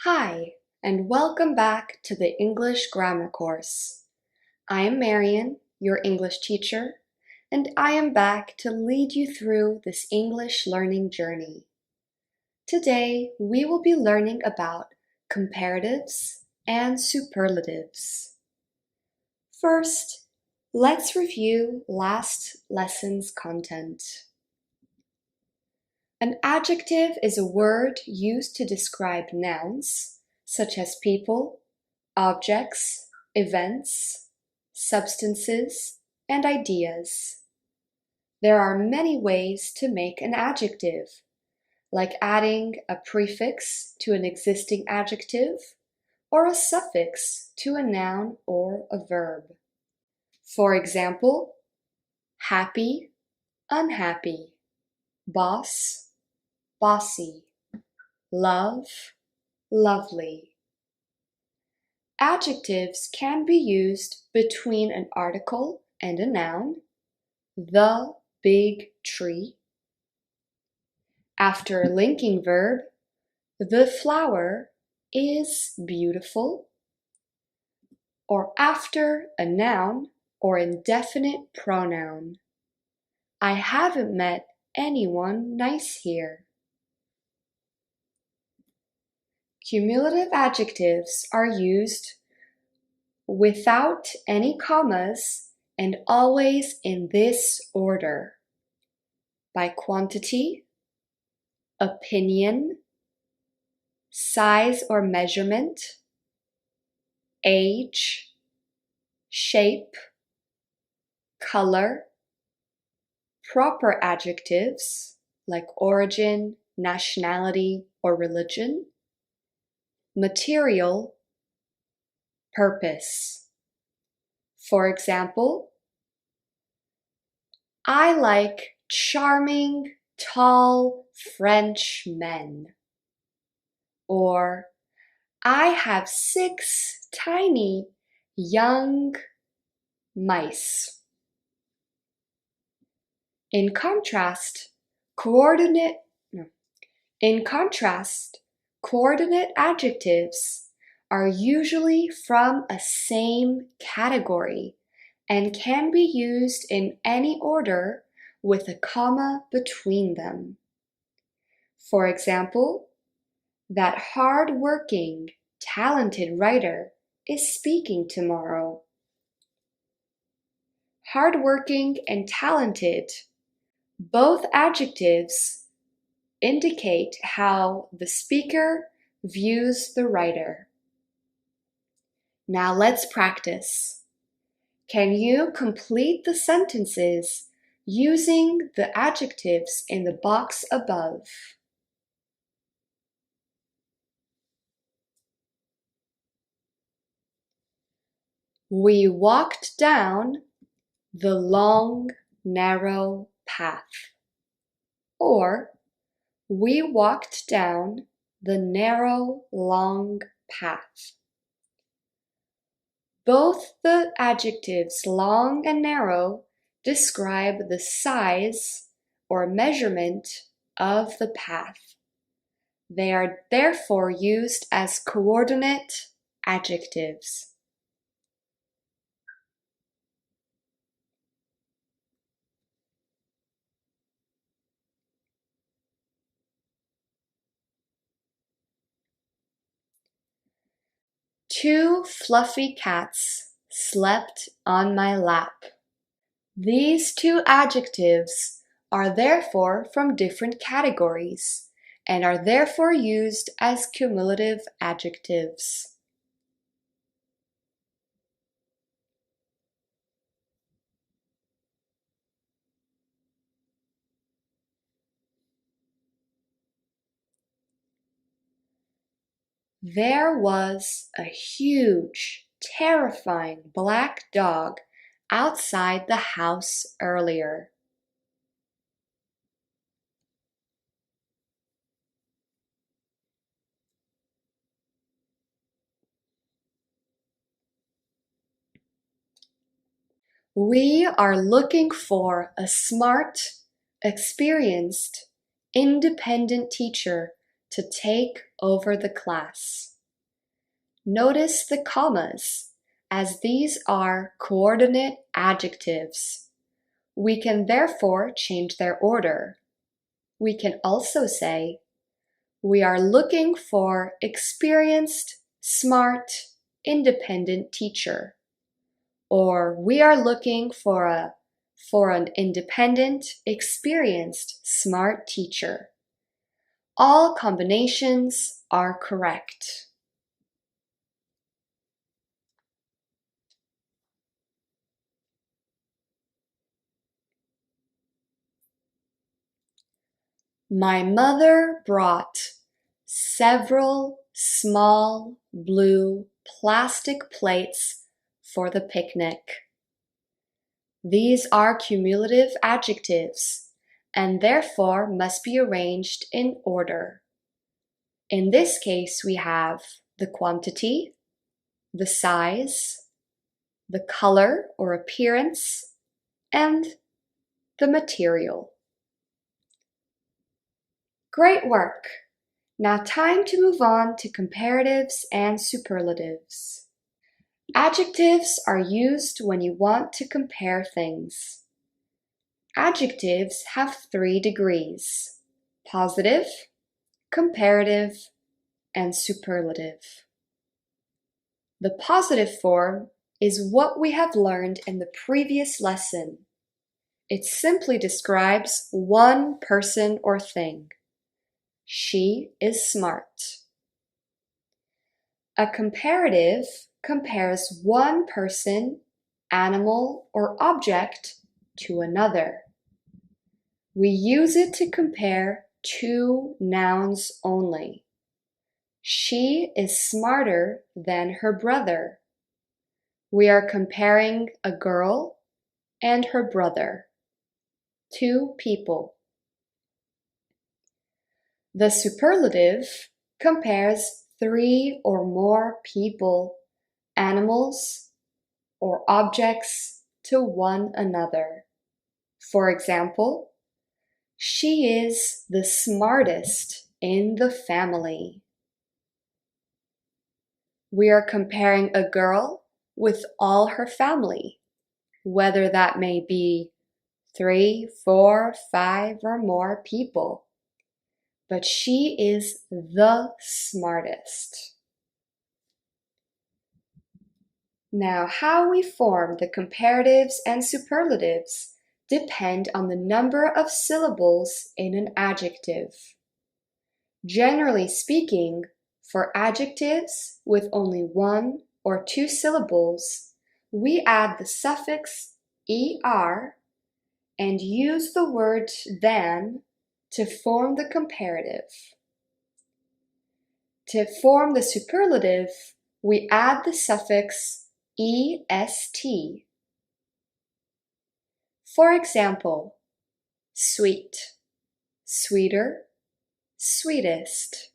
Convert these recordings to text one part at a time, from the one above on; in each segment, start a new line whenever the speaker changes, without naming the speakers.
Hi, and welcome back to the English Grammar course. I am Marian, your English teacher, and I am back to lead you through this English learning journey. Today, we will be learning about comparatives and superlatives. First, let's review last lesson's content. An adjective is a word used to describe nouns, such as people, objects, events, substances, and ideas. There are many ways to make an adjective, like adding a prefix to an existing adjective or a suffix to a noun or a verb. For example, happy, unhappy, boss, bossy, love, lovely. Adjectives can be used between an article and a noun, the big tree. After a linking verb, the flower is beautiful. Or after a noun or indefinite pronoun. I haven't met anyone nice here. Cumulative adjectives are used without any commas and always in this order: by quantity, opinion, size or measurement, age, shape, color, proper adjectives like origin, nationality, or religion, material, purpose. For example, I like charming, tall French men. Or I have 6 tiny, young mice. In contrast, coordinate adjectives are usually from a same category and can be used in any order with a comma between them. For example, that hard-working, talented writer is speaking tomorrow. Hardworking and talented, both adjectives indicate how the speaker views the writer. Now let's practice. Can you complete the sentences using the adjectives in the box above? We walked down the long, narrow path. Or, we walked down the narrow, long path. Both the adjectives long and narrow describe the size or measurement of the path. They are therefore used as coordinate adjectives. Two fluffy cats slept on my lap. These two adjectives are therefore from different categories and are therefore used as cumulative adjectives. There was a huge, terrifying black dog outside the house earlier. We are looking for a smart, experienced, independent teacher to take over the class. Notice the commas, as these are coordinate adjectives. We can therefore change their order. We can also say, we are looking for experienced, smart, independent teacher. Or we are looking for an independent, experienced, smart teacher. All combinations are correct. My mother brought several small blue plastic plates for the picnic. These are cumulative adjectives and therefore must be arranged in order. In this case, we have the quantity, the size, the color or appearance, and the material. Great work! Now time to move on to comparatives and superlatives. Adjectives are used when you want to compare things. Adjectives have 3 degrees: positive, comparative, and superlative. The positive form is what we have learned in the previous lesson. It simply describes one person or thing. She is smart. A comparative compares one person, animal, or object to another. We use it to compare 2 nouns only. She is smarter than her brother. We are comparing a girl and her brother. 2 people. The superlative compares 3 or more people, animals, or objects to one another. For example, she is the smartest in the family. We are comparing a girl with all her family, whether that may be 3, 4, 5, or more people. But she is the smartest. Now, how we form the comparatives and superlatives depend on the number of syllables in an adjective. Generally speaking, for adjectives with only 1 or 2 syllables, we add the suffix er and use the word than to form the comparative. To form the superlative, we add the suffix est. For example, sweet, sweeter, sweetest.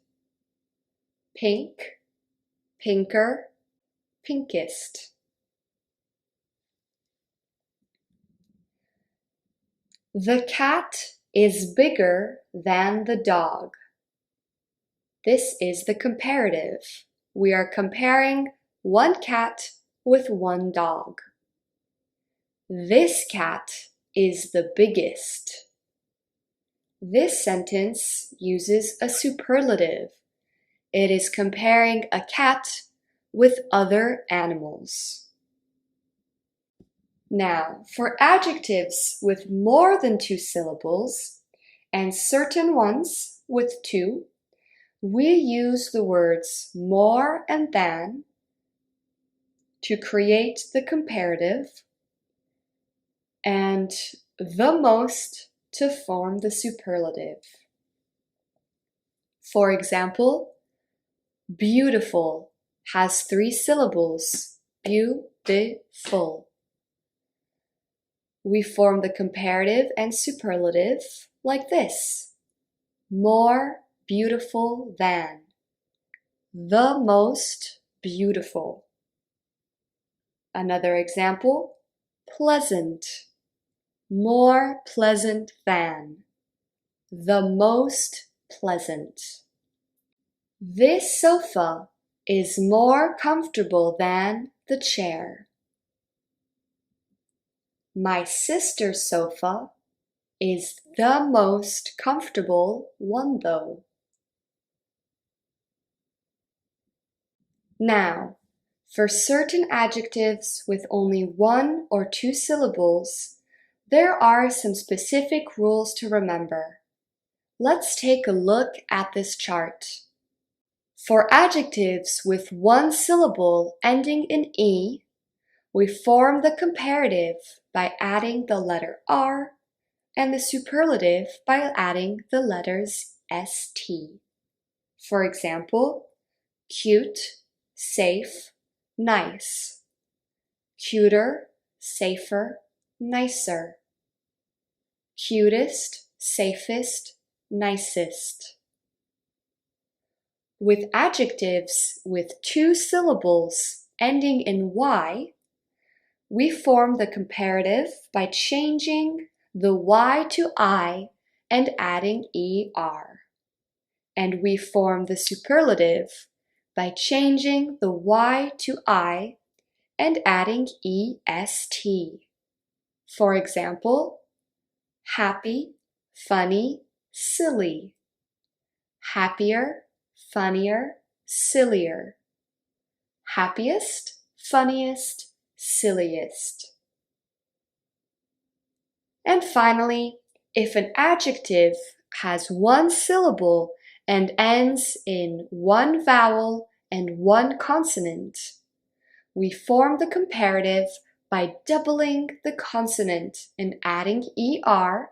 Pink, pinker, pinkest. The cat is bigger than the dog. This is the comparative. We are comparing one cat with one dog. This cat is the biggest. This sentence uses a superlative. It is comparing a cat with other animals. Now, for adjectives with more than 2 syllables and certain ones with 2, we use the words more and than to create the comparative and the most to form the superlative. For example, beautiful has 3 syllables, beautiful. We form the comparative and superlative like this: more beautiful than, the most beautiful. Another example, pleasant, more pleasant than, the most pleasant. This sofa is more comfortable than the chair. My sister's sofa is the most comfortable one though. Now, for certain adjectives with only one or two syllables, there are some specific rules to remember. Let's take a look at this chart. For adjectives with one syllable ending in E, we form the comparative by adding the letter R and the superlative by adding the letters ST. For example, cute, safe, nice. Cuter, safer, nicer. Cutest, safest, nicest. With adjectives with two syllables ending in Y, we form the comparative by changing the Y to I and adding ER. And we form the superlative by changing the Y to I and adding EST. For example, happy, funny, silly. Happier, funnier, sillier. Happiest, funniest, silliest. And finally, if an adjective has one syllable and ends in one vowel and one consonant, we form the comparative by doubling the consonant and adding ER,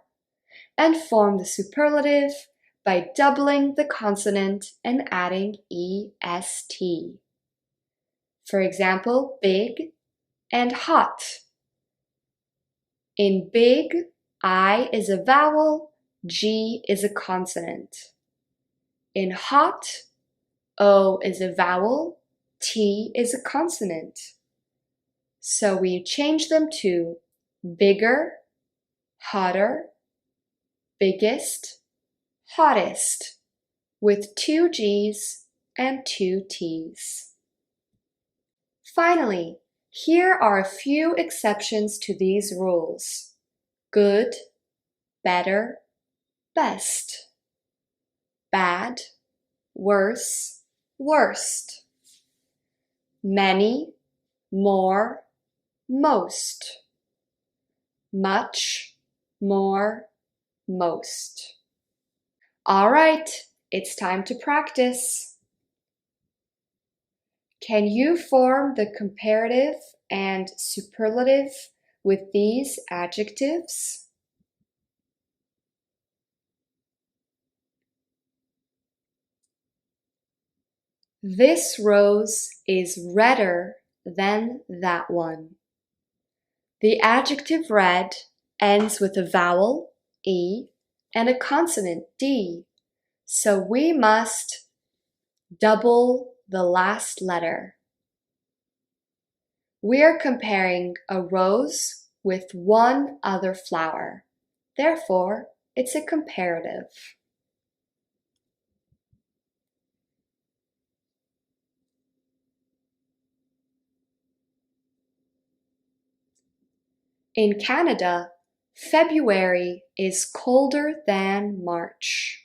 and form the superlative by doubling the consonant and adding EST. For example, big and hot. In big, I is a vowel, G is a consonant. In hot, O is a vowel, T is a consonant. So we change them to bigger, hotter, biggest, hottest, with two G's and two T's. Finally, here are a few exceptions to these rules. Good, better, best. Bad, worse, worst. Many, more, most. Much, more, most. All right, it's time to practice. Can you form the comparative and superlative with these adjectives? This rose is redder than that one. The adjective red ends with a vowel, E, and a consonant, D, so we must double the last letter. We are comparing a rose with one other flower. Therefore, it's a comparative. In Canada, February is colder than March.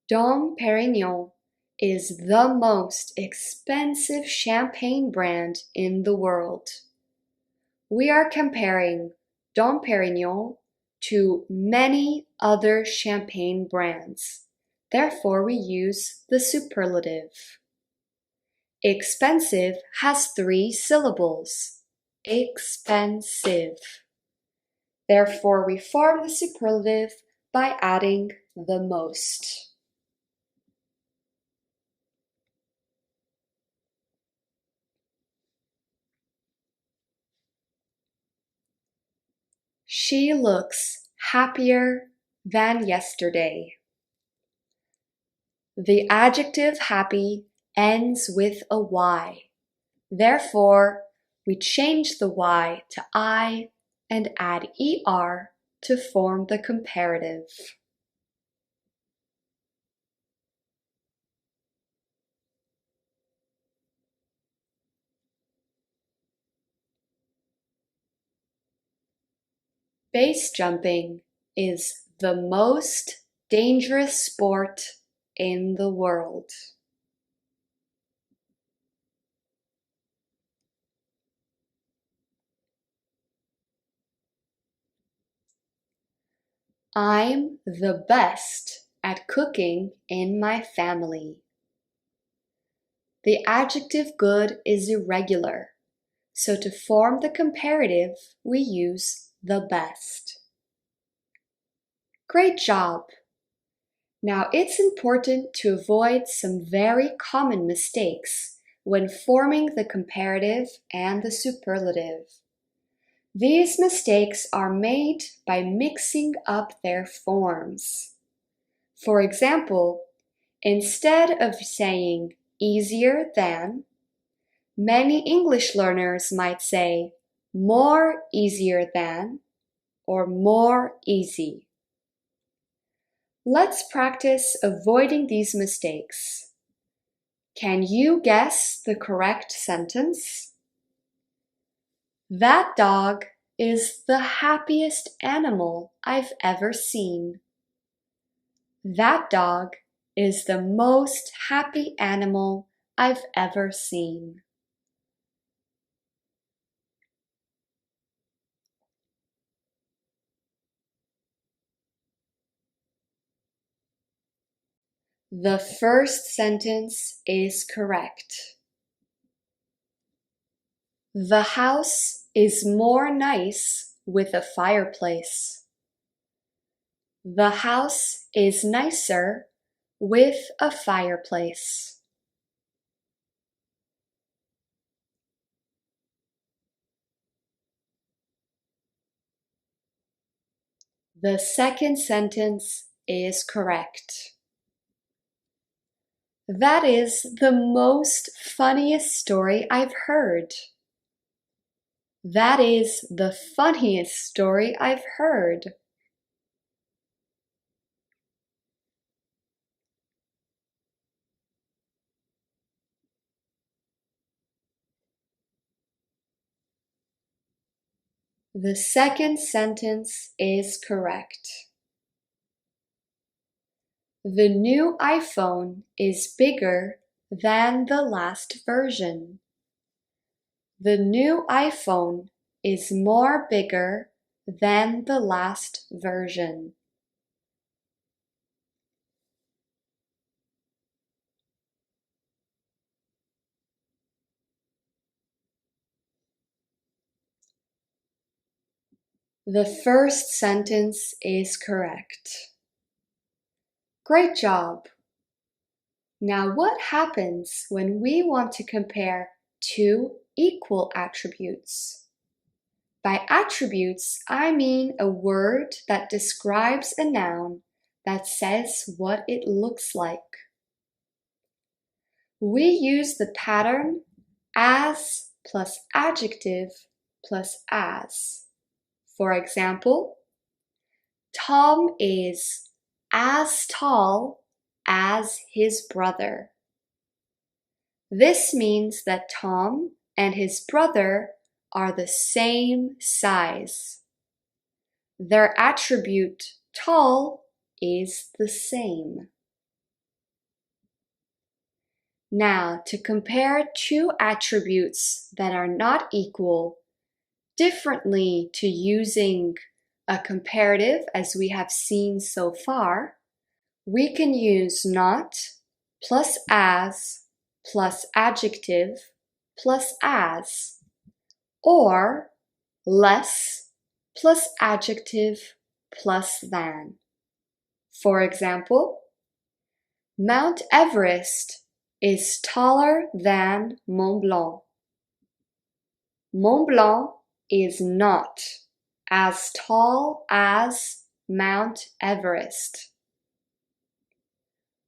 Dom Perignon is the most expensive champagne brand in the world. We are comparing Dom Perignon to many other champagne brands. Therefore, we use the superlative. Expensive has three syllables. Expensive. Therefore, we form the superlative by adding the most. She looks happier than yesterday. The adjective happy ends with a Y. Therefore, we change the Y to I and add ER to form the comparative. Base jumping is the most dangerous sport in the world. I'm the best at cooking in my family. The adjective good is irregular, so to form the comparative, we use the best. Great job! Now it's important to avoid some very common mistakes when forming the comparative and the superlative. These mistakes are made by mixing up their forms. For example, instead of saying easier than, many English learners might say more easier than or more easy. Let's practice avoiding these mistakes. Can you guess the correct sentence? That dog is the happiest animal I've ever seen. That dog is the most happy animal I've ever seen. The first sentence is correct. The house is more nice with a fireplace. The house is nicer with a fireplace. The second sentence is correct. That is the most funniest story I've heard. That is the funniest story I've heard. The second sentence is correct. The new iPhone is bigger than the last version. The new iPhone is more bigger than the last version. The first sentence is correct. Great job! Now what happens when we want to compare two equal attributes? By attributes, I mean a word that describes a noun that says what it looks like. We use the pattern as plus adjective plus as. For example, Tom is as tall as his brother. This means that Tom and his brother are the same size. Their attribute tall is the same. Now, to compare two attributes that are not equal differently to using a comparative as we have seen so far, we can use not plus as plus adjective plus as, or less plus adjective plus than. For example, Mount Everest is taller than Mont Blanc. Mont Blanc is not as tall as Mount Everest.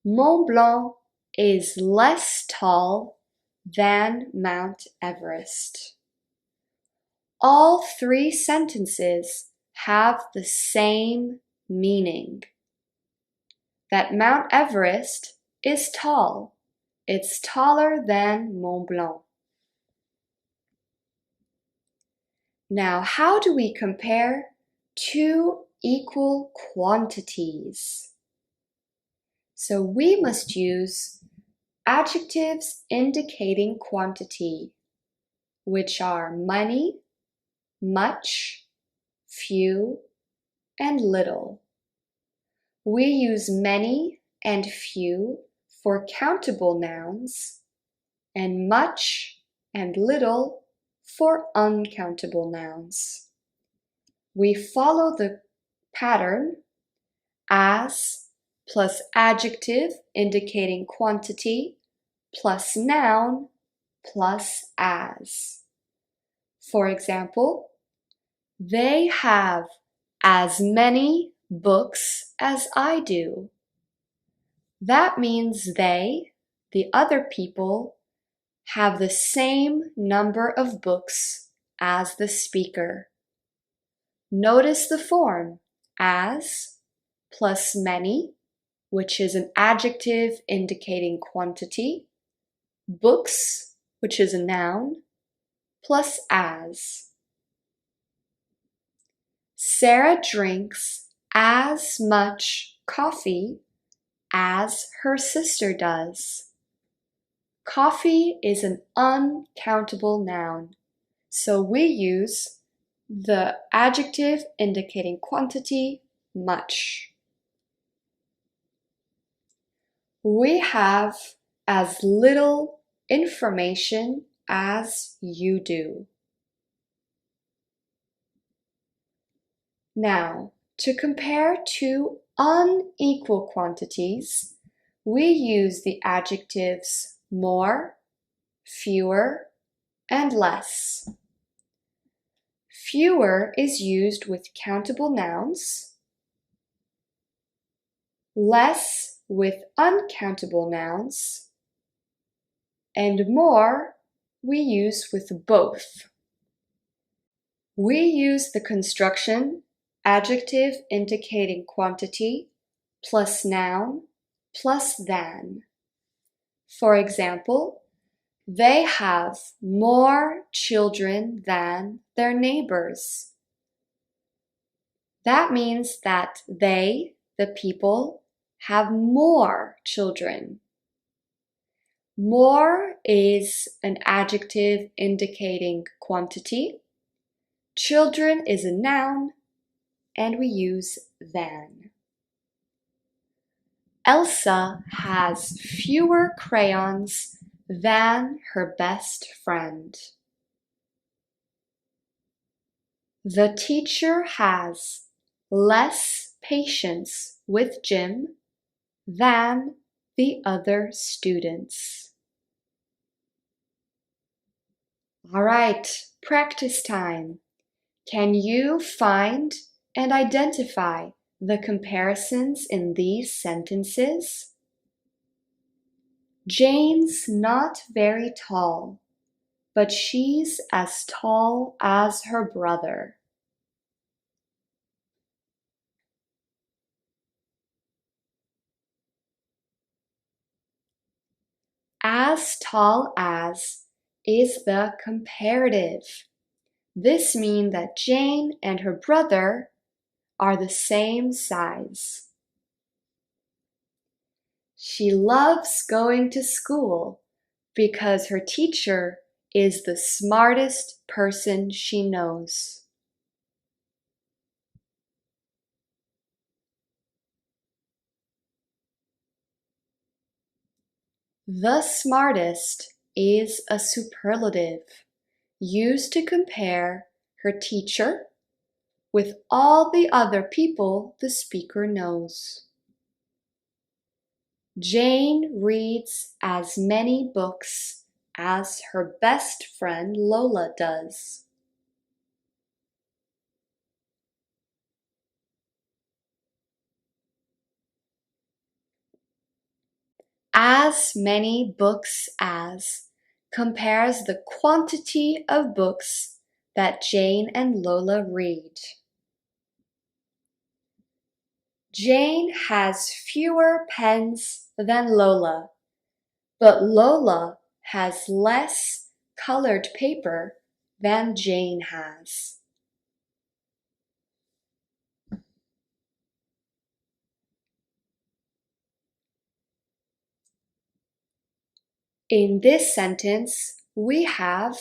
Mont Blanc is less tall than Mount Everest. All three sentences have the same meaning. That Mount Everest is tall. It's taller than Mont Blanc. Now, how do we compare two equal quantities? So we must use adjectives indicating quantity, which are money, much, few, and little. We use many and few for countable nouns, and much and little for uncountable nouns. We follow the pattern as plus adjective indicating quantity plus noun plus as. For example, they have as many books as I do. That means they, the other people, have the same number of books as the speaker. Notice the form as plus many, which is an adjective indicating quantity, books, which is a noun, plus as. Sarah drinks as much coffee as her sister does. Coffee is an uncountable noun, so we use the adjective indicating quantity, much. We have as little information as you do. Now, to compare two unequal quantities, we use the adjectives more, fewer, and less. Fewer is used with countable nouns, less with uncountable nouns, and more we use with both. We use the construction adjective indicating quantity plus noun plus than. For example, they have more children than their neighbors. That means that they, the people, have more children. More is an adjective indicating quantity. Children is a noun, and we use than. Elsa has fewer crayons than her best friend. The teacher has less patience with Jim than the other students. All right, practice time. Can you find and identify the comparisons in these sentences? Jane's not very tall, but she's as tall as her brother. As tall as is the comparative. This means that Jane and her brother are the same size. She loves going to school because her teacher is the smartest person she knows. The smartest is a superlative used to compare her teacher with all the other people the speaker knows. Jane reads as many books as her best friend Lola does. As many books as compares the quantity of books that Jane and Lola read. Jane has fewer pens than Lola, but Lola has less colored paper than Jane has. In this sentence, we have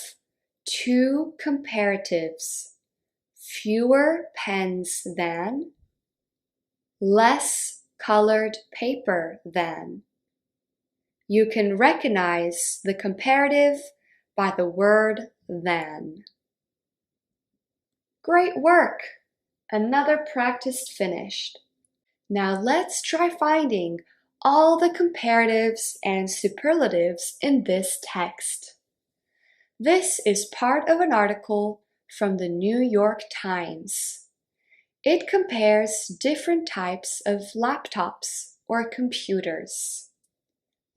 two comparatives: fewer pens than, less colored paper than. You can recognize the comparative by the word than. Great work! Another practice finished. Now let's try finding all the comparatives and superlatives in this text. This is part of an article from the New York Times. It compares different types of laptops or computers.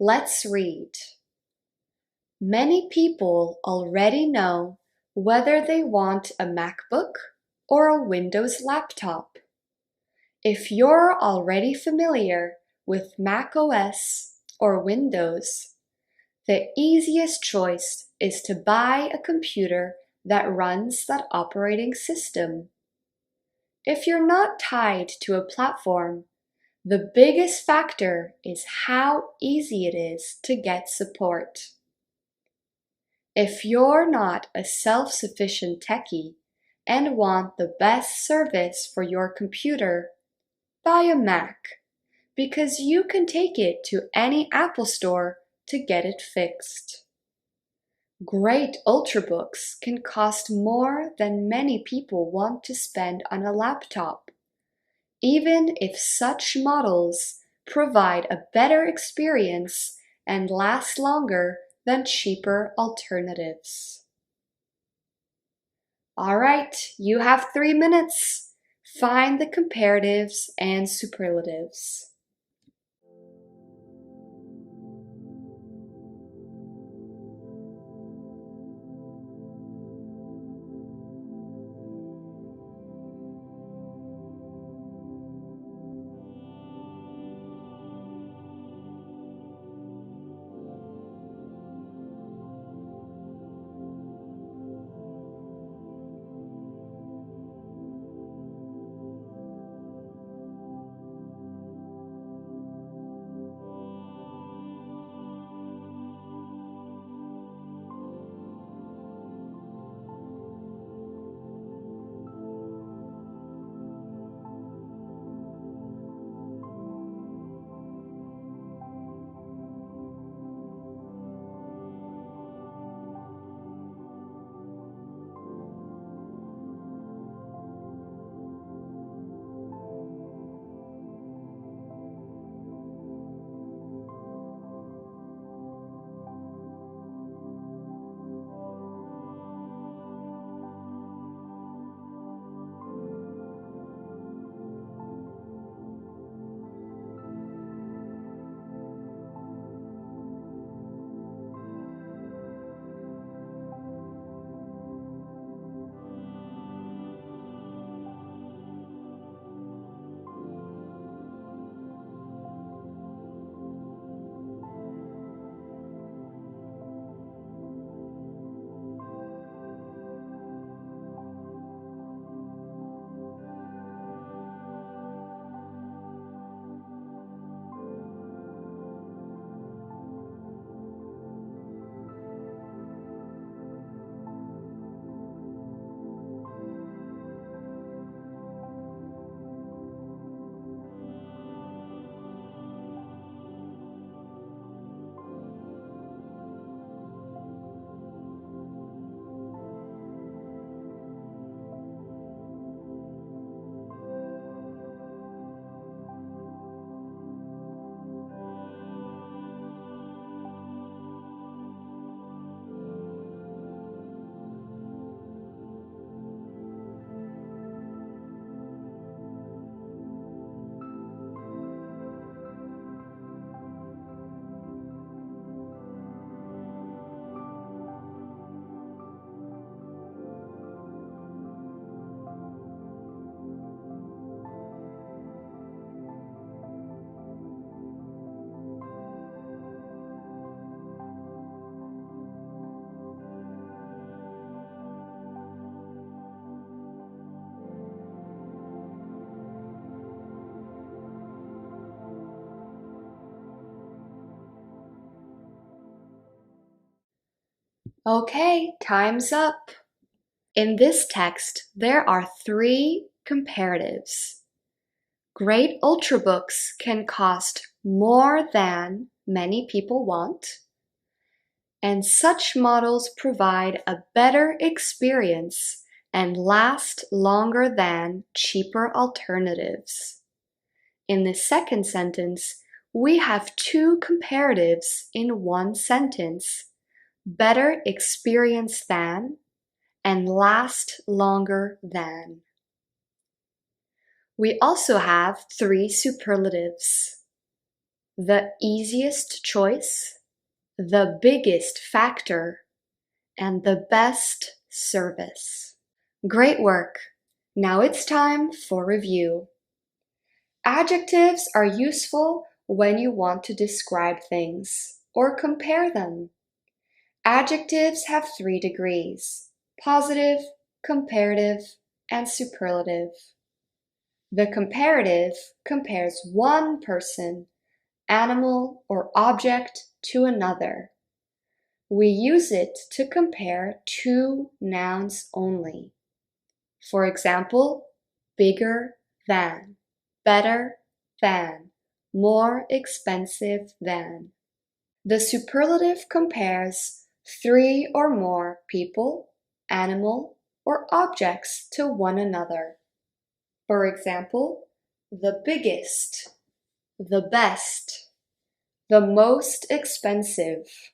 Let's read. Many people already know whether they want a MacBook or a Windows laptop. If you're already familiar with Mac OS or Windows, the easiest choice is to buy a computer that runs that operating system. If you're not tied to a platform, the biggest factor is how easy it is to get support. If you're not a self-sufficient techie and want the best service for your computer, buy a Mac, because you can take it to any Apple store to get it fixed. Great Ultrabooks can cost more than many people want to spend on a laptop, even if such models provide a better experience and last longer than cheaper alternatives. All right, you have 3 minutes. Find the comparatives and superlatives. Okay, time's up. In this text, there are 3 comparatives. Great ultrabooks can cost more than many people want, and such models provide a better experience and last longer than cheaper alternatives. In the second sentence, we have 2 comparatives in one sentence: better experience than and last longer than. We also have 3 superlatives: the easiest choice, the biggest factor, and the best service. Great work! Now it's time for review. Adjectives are useful when you want to describe things or compare them. Adjectives have 3 degrees: positive, comparative, and superlative. The comparative compares one person, animal, or object to another. We use it to compare 2 nouns only. For example, bigger than, better than, more expensive than. The superlative compares 3 or more people, animal, or objects to one another. For example, the biggest, the best, the most expensive.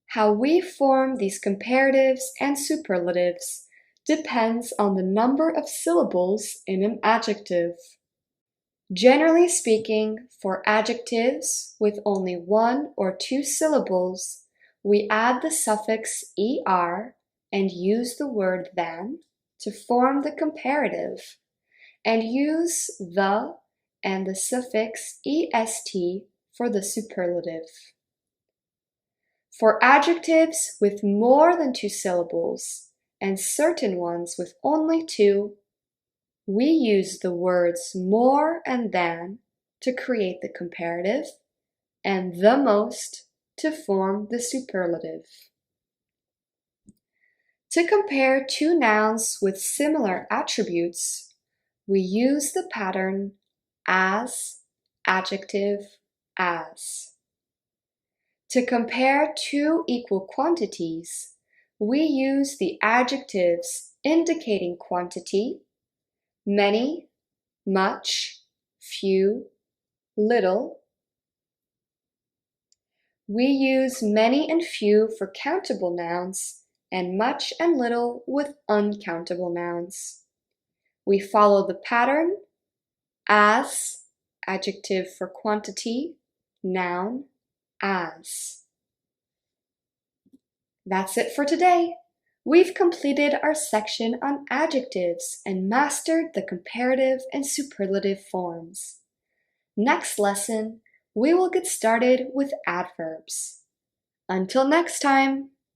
How we form these comparatives and superlatives depends on the number of syllables in an adjective. Generally speaking, for adjectives with only 1 or 2 syllables, we add the suffix er and use the word than to form the comparative, and use the and the suffix est for the superlative. For adjectives with more than 2 syllables and certain ones with only 2, we use the words more and than to create the comparative and the most to form the superlative. To compare 2 nouns with similar attributes, we use the pattern as, adjective, as. To compare 2 equal quantities, we use the adjectives indicating quantity: many, much, few, little. We use many and few for countable nouns, and much and little with uncountable nouns. We follow the pattern as, adjective for quantity, noun, as. That's it for today. We've completed our section on adjectives and mastered the comparative and superlative forms. Next lesson, we will get started with adverbs. Until next time!